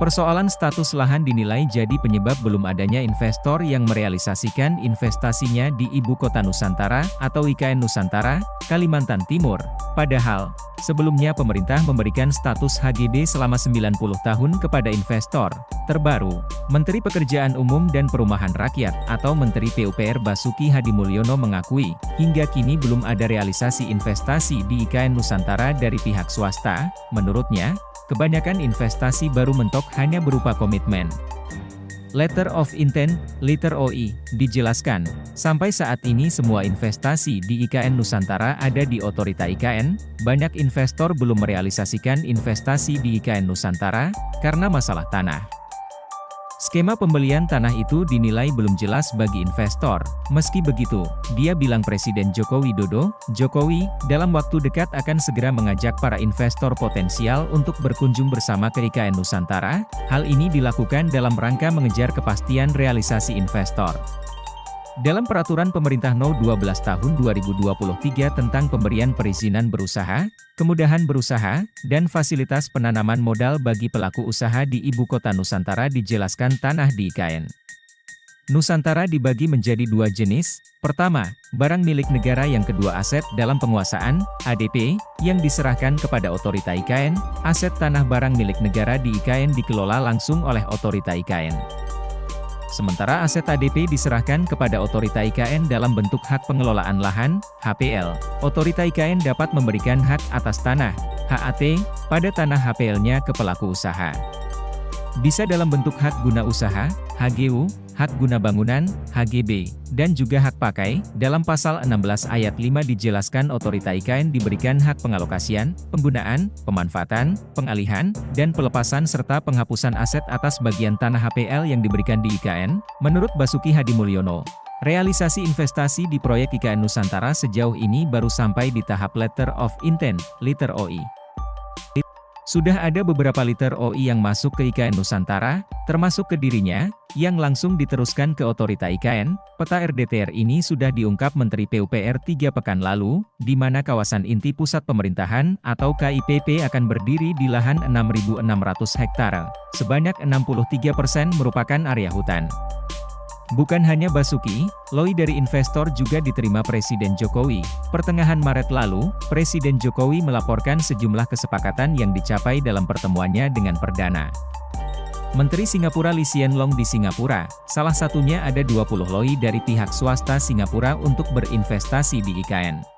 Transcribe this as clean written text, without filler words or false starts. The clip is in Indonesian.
Persoalan status lahan dinilai jadi penyebab belum adanya investor yang merealisasikan investasinya di Ibu Kota Nusantara atau IKN Nusantara, Kalimantan Timur. Padahal, sebelumnya pemerintah memberikan status HGB selama 90 tahun kepada investor. Terbaru, Menteri Pekerjaan Umum dan Perumahan Rakyat atau Menteri PUPR Basuki Hadimulyono mengakui, hingga kini belum ada realisasi investasi di IKN Nusantara dari pihak swasta. Menurutnya, kebanyakan investasi baru mentok hanya berupa komitmen. Letter of Intent, Letter OI, dijelaskan, sampai saat ini semua investasi di IKN Nusantara ada di Otorita IKN, banyak investor belum merealisasikan investasi di IKN Nusantara, karena masalah tanah. Skema pembelian tanah itu dinilai belum jelas bagi investor. Meski begitu, dia bilang Presiden Joko Widodo, Jokowi, dalam waktu dekat akan segera mengajak para investor potensial untuk berkunjung bersama ke IKN Nusantara. Hal ini dilakukan dalam rangka mengejar kepastian realisasi investor. Dalam Peraturan Pemerintah No. 12 Tahun 2023 tentang pemberian perizinan berusaha, kemudahan berusaha, dan fasilitas penanaman modal bagi pelaku usaha di Ibu Kota Nusantara dijelaskan tanah di IKN Nusantara dibagi menjadi dua jenis. Pertama, barang milik negara, yang kedua aset dalam penguasaan, ADP, yang diserahkan kepada Otorita IKN. Aset tanah barang milik negara di IKN dikelola langsung oleh Otorita IKN. Sementara aset ADP diserahkan kepada Otorita IKN dalam bentuk hak pengelolaan lahan, HPL. Otorita IKN dapat memberikan hak atas tanah, HAT, pada tanah HPL-nya ke pelaku usaha. Bisa dalam bentuk hak guna usaha, HGU, hak guna bangunan, HGB, dan juga hak pakai. Dalam pasal 16 ayat 5 dijelaskan Otorita IKN diberikan hak pengalokasian, penggunaan, pemanfaatan, pengalihan, dan pelepasan serta penghapusan aset atas bagian tanah HPL yang diberikan di IKN. Menurut Basuki Hadimulyono, realisasi investasi di proyek IKN Nusantara sejauh ini baru sampai di tahap Letter of Intent, Letter OI. Sudah ada beberapa Letter OI yang masuk ke IKN Nusantara, termasuk ke dirinya, yang langsung diteruskan ke Otorita IKN. Peta RDTR ini sudah diungkap Menteri PUPR 3 pekan lalu, di mana kawasan inti pusat pemerintahan atau KIPP akan berdiri di lahan 6.600 hektare. Sebanyak 63% merupakan area hutan. Bukan hanya Basuki, LOI dari investor juga diterima Presiden Jokowi. Pertengahan Maret lalu, Presiden Jokowi melaporkan sejumlah kesepakatan yang dicapai dalam pertemuannya dengan Perdana Menteri Singapura Lee Hsien Loong di Singapura. Salah satunya ada 20 LOI dari pihak swasta Singapura untuk berinvestasi di IKN.